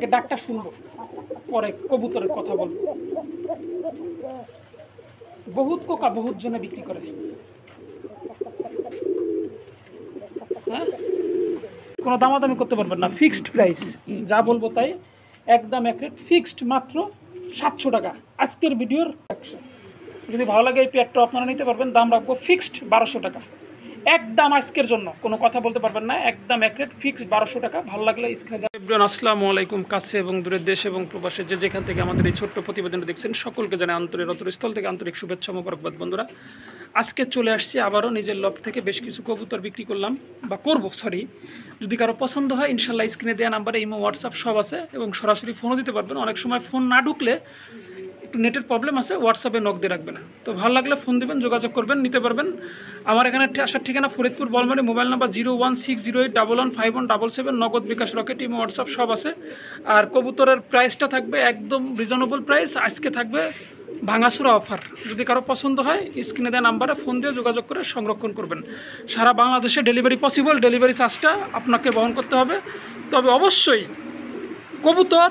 আগে ডাকটা শুনবো, পরে কবুতরের কথা বলবো। বহুত কোকা বহুত জনে বিক্রি করে, হ্যাঁ, কোনো দামাদামি করতে পারবেন না, ফিক্সড প্রাইস, যা বলবো তাই, একদম এক রেট ফিক্সড, মাত্র 700 টাকা আজকের ভিডিওর 100। যদি ভালো লাগে এই পেয়ারটা আপনারা নিতে পারবেন, দাম রাখবো ফিক্সড 1200 টাকা, একদম আজকের জন্য, কোনো কথা বলতে পারবেন না, একদম এক রেট ফিক্সড 1200 টাকা। ভালো লাগলে স্ক্রিনে। আসসালামু আলাইকুম, কাছে এবং দূরের দেশ এবং প্রবাসে যে যেখান থেকে আমাদের এই ছোট্ট প্রতিবেদনটা দেখছেন, সকলকে জানাই অন্তরস্থল থেকে আন্তরিক শুভেচ্ছা মোবারকবাদ। বন্ধুরা, আজকে চলে আসছি আবারও নিজের লফট থেকে বেশ কিছু কবুতর বিক্রি করলাম, বা করবো, সরি। যদি কারো পছন্দ হয় ইনশাল্লাহ স্ক্রিনে দেওয়া নাম্বারে ইমো হোয়াটসঅ্যাপ সব আছে, এবং সরাসরি ফোনও দিতে পারবেন। অনেক সময় ফোন না ঢুকলে একটু নেটের প্রবলেম আছে, হোয়াটসঅ্যাপে নক দিয়ে রাখবেন। তো ভালো লাগলে ফোন দেবেন, যোগাযোগ করবেন, নিতে পারবেন। আমার এখানে আসার ঠিকানা ফরিদপুর বলমারি, মোবাইল নাম্বার 01608115177, নগদ বিকাশ রকেট ইমো হোয়াটসঅ্যাপ সব আছে। আর কবুতরের প্রাইসটা থাকবে একদম রিজনেবল প্রাইস, আজকে থাকবে ভাঙাচুরা অফার। যদি কারো পছন্দ হয় স্ক্রিনে দেওয়া নাম্বারে ফোন দিয়ে যোগাযোগ করে সংরক্ষণ করবেন। সারা বাংলাদেশে ডেলিভারি পসিবল, ডেলিভারি চার্জটা আপনাকে বহন করতে হবে। তবে অবশ্যই কবুতর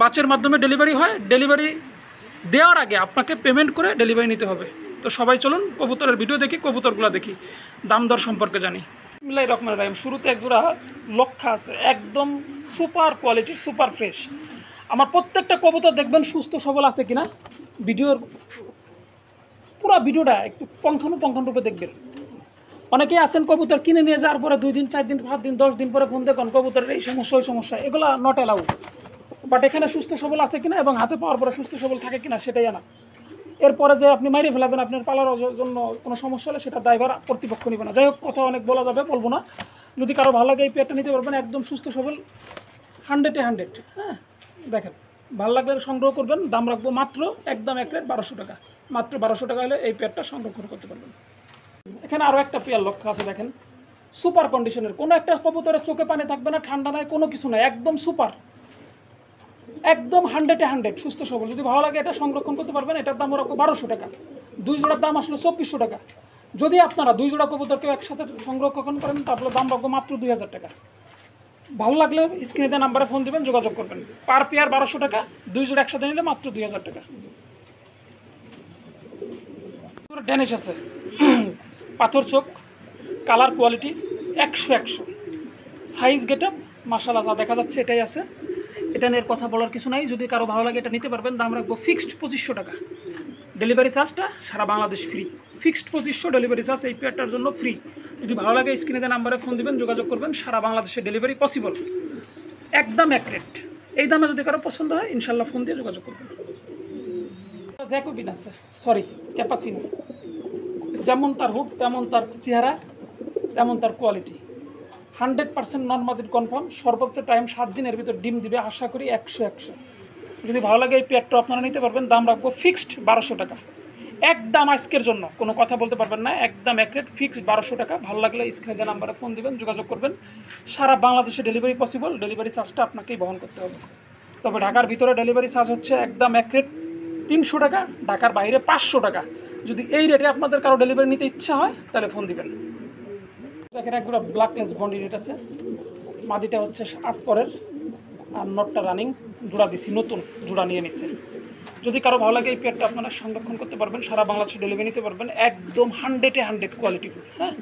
বাচের মাধ্যমে ডেলিভারি হয়, ডেলিভারি দেওয়ার আগে আপনাকে পেমেন্ট করে ডেলিভারি নিতে হবে। তো সবাই চলুন কবুতরের ভিডিও দেখি, কবুতরগুলো দেখি, দাম দর সম্পর্কে জানি। বিসমিল্লাহির রহমানির রহিম। শুরুতে একজোড়া লক্ষা আছে, একদম সুপার কোয়ালিটির, সুপার ফ্রেশ। আমার প্রত্যেকটা কবুতর দেখবেন সুস্থ সবল আছে কিনা, ভিডিওর পুরো ভিডিওটা একটু পুঙ্খানুপুঙ্খরূপে দেখবেন। অনেকেই আছেন কবুতর কিনে নিয়ে যাওয়ার পরে 2 দিন 4 দিন 7 দিন 10 দিন পরে ফোন দেখুন কবুতরের এই সমস্যা ওই সমস্যা, এগুলো নট অ্যালাউড। বাট এখানে সুস্থ সবল আছে কিনা এবং হাতে পাওয়ার পরে সুস্থ সবল থাকে কিনা সেটাই জানা। এরপরে যে আপনি মাইরে ফেলাবেন, আপনার পালার জন্য কোনো সমস্যা হলে সেটা দায়ভার কর্তৃপক্ষ নেবে না। যাই হোক, কথা অনেক বলা যাবে, বলবো না। যদি কারো ভালো লাগে এই পেয়ারটা নিতে পারবেন, একদম সুস্থ সবল, 100-এ 100। হ্যাঁ, দেখেন, ভালো লাগলে সংগ্রহ করবেন। দাম রাখবো মাত্র একদম এক রেট 1200 টাকা, মাত্র 1200 টাকা হলে এই পেয়ারটা সংরক্ষণ করতে পারবেন। এখানে আরও একটা পেয়ার লক্ষ্য আছে, দেখেন, সুপার কন্ডিশনের, কোনো একটা কবুতরের চোখে পানি থাকবে না, ঠান্ডা নাই, কোনো কিছু নাই, একদম সুপার, একদম 100-এ 100 সুস্থ সবল। যদি ভালো লাগে এটা সংরক্ষণ করতে পারবেন। এটার দাম রাখবো 1200 টাকা, 2 জোড়ার দাম আসলে 2400 টাকা। যদি আপনারা 2 জোড়া কবুতরকে একসাথে সংরক্ষণ করেন তারপরে দাম রাখবো মাত্র 2000 টাকা। ভালো লাগলে স্ক্রিনে দেওয়া নাম্বারে ফোন দেবেন, যোগাযোগ করবেন। পার পেয়ার 1200 টাকা, 2 জোড়া একসাথে নিলে মাত্র 2000 টাকা। ড্যানিশ আছে, পাথর চোখ, colour quality 100 size get up মাশাআল্লাহ যা দেখা যাচ্ছে এটাই আছে। এটা নিয়ে কথা বলার কিছু নাই। যদি কারো ভালো লাগে এটা নিতে পারবেন। দাম রাখবো ফিক্সড 2500 টাকা, ডেলিভারি চার্জটা সারা Bangladesh free. Fixed 2500 delivery charge এই পেয়ারটার জন্য ফ্রি। যদি ভালো লাগে স্ক্রিনে দেওয়া নাম্বারে ফোন দিবেন, যোগাযোগ করবেন। সারা বাংলাদেশে ডেলিভারি পসিবল, একদম এক রেট। এই দামে যদি কারো পছন্দ হয় ইনশাল্লাহ ফোন দিয়ে যোগাযোগ করবেন। জ্যাকোবিন আছে, সরি ক্যাপাচিনো, যেমন তার হুড তেমন তার চেহারা তেমন তার কোয়ালিটি, 100% নন মাদির কনফার্ম। সর্বোচ্চ টাইম 7 দিনের ভিতর ডিম দিবে, আশা করি 100। যদি ভালো লাগে এই পেয়ারটা আপনারা নিতে পারবেন। দাম রাখবো ফিক্সড 1200 টাকা, একদম আজকের জন্য, কোনো কথা বলতে পারবেন না, একদম এক রেট ফিক্সড 1200 টাকা। ভালো লাগলে স্ক্রিনে দেওয়া নাম্বারে ফোন দিবেন, যোগাযোগ করবেন। সারা বাংলাদেশে ডেলিভারি পসিবল, ডেলিভারি চার্জটা আপনাকেই বহন করতে হবে। তবে ঢাকার ভিতরে ডেলিভারি চার্জ হচ্ছে একদম এক রেট 300 টাকা, ঢাকার বাইরে 500 টাকা। যদি এই রেটে আপনাদের কারো ডেলিভারি নিতে ইচ্ছা হয় তাহলে ফোন দিবেন। দেখেন একগুলো ব্ল্যাকলেস বন্ডি রেট আছে, মাদিটা হচ্ছে 8 পরের, আর নটটা রানিং, জোড়া দিছি, নতুন জোড়া নিয়ে নিছে। যদি কারো ভালো লাগে এই পেয়ারটা আপনারা সংরক্ষণ করতে পারবেন, সারা বাংলাদেশে ডেলিভারি নিতে পারবেন, একদম 100-এ 100 কোয়ালিটি। হ্যাঁ,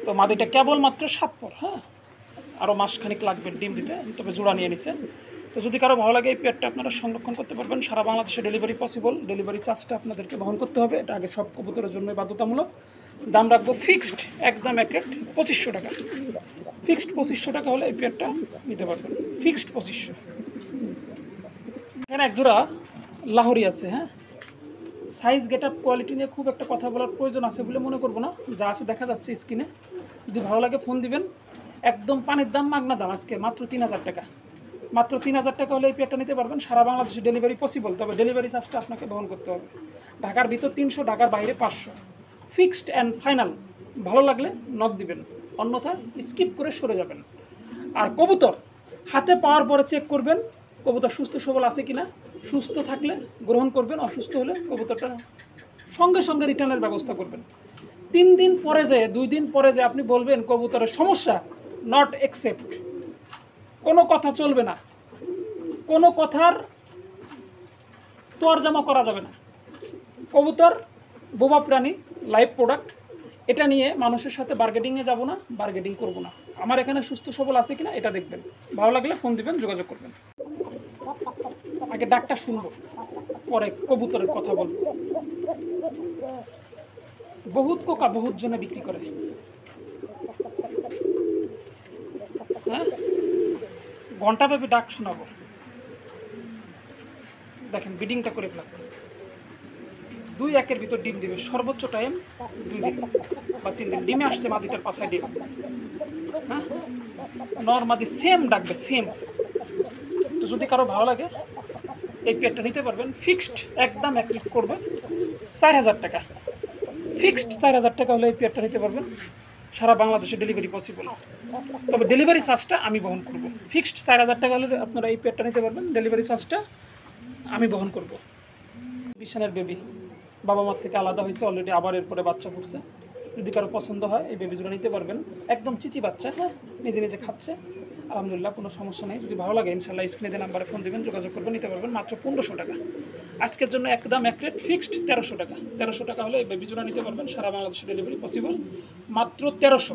তো মাদিটা কেবলমাত্র 7 পর, হ্যাঁ, আরও মাসখানিক লাগবে ডিম দিতে, তবে জোড়া নিয়ে নিছে। তো যদি কারো ভালো লাগে এই পেয়ারটা আপনারা সংরক্ষণ করতে পারবেন। সারা বাংলাদেশে ডেলিভারি পসিবল, ডেলিভারি চার্জটা আপনাদেরকে বহন করতে হবে, এটা আগে সব কবুতরের জন্য বাধ্যতামূলক। দাম রাখবো ফিক্সড একদম এক রেট 2500 টাকা, ফিক্সড 2500 টাকা হলে এই পেয়ারটা নিতে পারবেন, ফিক্সড 2500। এখানে একজোড়া লাহোরি আছে, হ্যাঁ, সাইজ গেট আপ কোয়ালিটি নিয়ে খুব একটা কথা বলার প্রয়োজন আছে বলে মনে করবো না, যা আছে দেখা যাচ্ছে স্ক্রিনে। যদি ভালো লাগে ফোন দিবেন। একদম পানির দাম, মাগনা দাম, আজকে মাত্র 3000 টাকা, মাত্র 3000 টাকা হলে এই পেয়ারটা নিতে পারবেন। সারা বাংলাদেশে ডেলিভারি পসিবল, তবে ডেলিভারি চার্জটা আপনাকে বহন করতে হবে। ঢাকার ভিতর 300, ঢাকার বাইরে 500, ফিক্সড অ্যান্ড ফাইনাল। ভালো লাগলে নক দিবেন, অন্যথায় স্কিপ করে সরে যাবেন। আর কবুতর হাতে পাওয়ার পরে চেক করবেন কবুতর সুস্থ সবল আছে কিনা, সুস্থ থাকলে গ্রহণ করবেন, অসুস্থ হলে কবুতরটা সঙ্গে সঙ্গে রিটার্নের ব্যবস্থা করবেন। 3 দিন পরে যে 2 দিন পরে যে আপনি বলবেন কবুতরের সমস্যা, নট অ্যাকসেপ্ট, কোনো কথা চলবে না। কোনো কথার তরজমা করা যাবে না। কবুতর বোবা প্রাণী, লাইভ প্রোডাক্ট, এটা নিয়ে মানুষের সাথে বার্গেটিংয়ে যাব না, বার্গেটিং করব না। আমার এখানে সুস্থ সবল আছে কিনা এটা দেখবেন, ভালো লাগলে ফোন দিবেন, যোগাযোগ করবেন। আগে ডাকটা শুনবো, পরে কবুতরের কথা বলবো। বহুত কোকা বহুত জনে বিক্রি করে, হ্যাঁ, ঘন্টাব্যাপী ডাক শোনাবো। দেখেন বিডিংটা করে ফেলাক, 2-1 ভিতর ডিম দিবে, সর্বোচ্চ টাইম 2 দিন বা 3 দিন। ডিমে আসছে মাদিটার পাশায় ডিম, হ্যাঁ, নর্মাদি সেম ডাকবে, সেম। তো যদি কারো ভালো লাগে এই পেয়ারটা নিতে পারবেন। ফিক্সড একদম অ্যাক্টিভ করবে 4000 টাকা, ফিক্সড 4000 টাকা হলে এই পেয়ারটা নিতে পারবেন। সারা বাংলাদেশে ডেলিভারি পসিবল, তবে ডেলিভারি চার্জটা আমি বহন করব। ফিক্সড 4000 টাকা হলে আপনারা এই পেয়ারটা নিতে পারবেন, ডেলিভারি চার্জটা আমি বহন করব। বিশানের বেবি বাবা মার থেকে আলাদা হয়েছে অলরেডি, আবার এরপরে বাচ্চা ফুটছে। যদি কারো পছন্দ হয় এই বেবিগুলো নিতে পারবেন। একদম চিচি বাচ্চা, হ্যাঁ, নিজে নিজে খাচ্ছে, আলহামদুলিল্লাহ, কোনো সমস্যা নেই। যদি ভালো লাগে ইনশাল্লাহ স্ক্রিনে দিয়ে নাম্বারে ফোন দেবেন, যোগাযোগ করবেন, নিতে পারবেন মাত্র 1500 টাকা। আজকের জন্য একদম এক রেট ফিক্সড 1300 টাকা। 1300 টাকা হলে এই বেবিগুলো নিতে পারবেন, সারা বাংলাদেশে ডেলিভারি পসিবল, মাত্র 1300।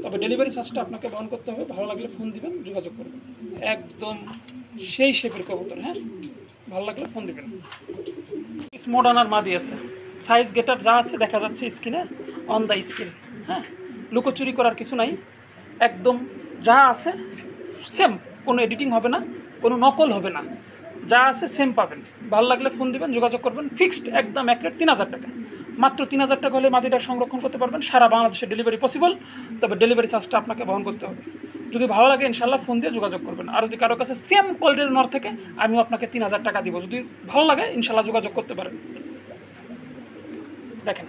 তবে ডেলিভারি চার্জটা আপনাকে বহন করতে হবে। ভালো লাগলে ফোন দিবেন, যোগাযোগ করবেন। একদম সেই শেপের কবুতর, হ্যাঁ, ভালো লাগলে ফোন দিবেন। মডার্নার মাদি আছে, সাইজ গেট আপ যা আছে দেখা যাচ্ছে স্ক্রিনে, অন দ্য স্ক্রিন, হ্যাঁ, লুকোচুরি করার কিছু নাই, একদম যা আছে সেম, কোনো এডিটিং হবে না, কোনো নকল হবে না, যা আছে সেম পাবেন। ভালো লাগলে ফোন দিবেন, যোগাযোগ করবেন। ফিক্সড একদম এক রেট 3000 টাকা, মাত্র 3000 টাকা হলে মাদিটা সংরক্ষণ করতে পারবেন, সারা বাংলাদেশে ডেলিভারি পসিবল, তবে ডেলিভারি চার্জটা আপনাকে বহন করতে হবে। যদি ভালো লাগে ইনশাল্লাহ ফোন দিয়ে যোগাযোগ করবেন। আর যদি কারো কাছে সেম কোয়ালিটির নর থেকে আমিও আপনাকে 3000 টাকা দিব, যদি ভালো লাগে ইনশাল্লাহ যোগাযোগ করতে পারেন। দেখেন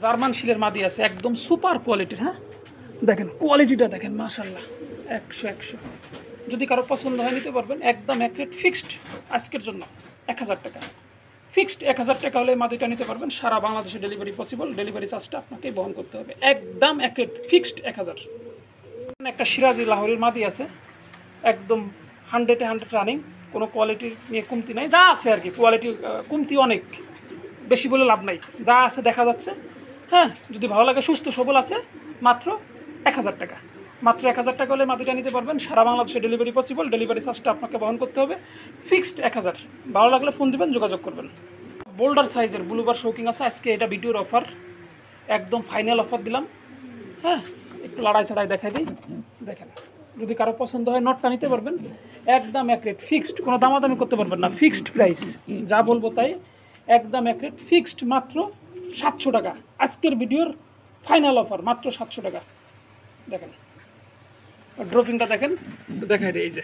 জার্মান শিলের মাদি আছে, একদম সুপার কোয়ালিটির, হ্যাঁ, দেখেন কোয়ালিটিটা দেখেন, মাশাআল্লাহ, 100। যদি কারো পছন্দ হয় নিতে পারবেন। একদম এক রেট ফিক্সড আজকের জন্য 1000 টাকা, ফিক্সড 1000 টাকা হলে মাদিটা নিতে পারবেন, সারা বাংলাদেশে ডেলিভারি পসিবল, ডেলিভারি চার্জটা আপনাকেই বহন করতে হবে। একদম এক রেট ফিক্সড 1000। একটা সিরাজি লাহোরের মাদি আছে, একদম 100-এ 100 রানিং, কোনো কোয়ালিটি নিয়ে কমতি নাই, যা আছে আর কি, কোয়ালিটি কমতি অনেক বেশি বলে লাভ নাই, যা আছে দেখা যাচ্ছে, হ্যাঁ। যদি ভালো লাগে সুস্থ সবল আছে, মাত্র 1000 টাকা, মাত্র 1000 টাকা হলে মাদিটা নিতে পারবেন, সারা বাংলাদেশে ডেলিভারি পসিবল, ডেলিভারি চার্জটা আপনাকে বহন করতে হবে। ফিক্সড 1000। ভালো লাগলে ফোন দিবেন, যোগাযোগ করবেন। বোল্ডার সাইজের ব্লুবার শৌকিং আছে, আজকে এটা ভিডিওর অফার, একদম ফাইনাল অফার দিলাম, হ্যাঁ। একটু লড়াই ছাড়াই দেখাই দিই, দেখেন। যদি কারো পছন্দ হয় নটটা নিতে পারবেন, একদম এক রেট ফিক্সড, কোনো দামাদামি করতে পারবেন না, ফিক্সড প্রাইস, যা বলবো তাই, একদম এক রেট ফিক্সড, মাত্র 700 টাকা। আজকের ভিডিওর ফাইনাল অফার, মাত্র 700 টাকা। দেখেন ড্রপিংটা দেখেন, দেখাই দেয়, এই যে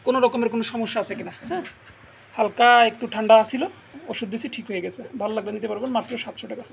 কোনো রকমের কোনো সমস্যা আছে কিনা, হ্যাঁ, হালকা একটু ঠান্ডা ছিল, ওষুধ দিয়েছি, ঠিক হয়ে গেছে। ভালো লাগলে নিতে পারবেন, মাত্র 700 টাকা।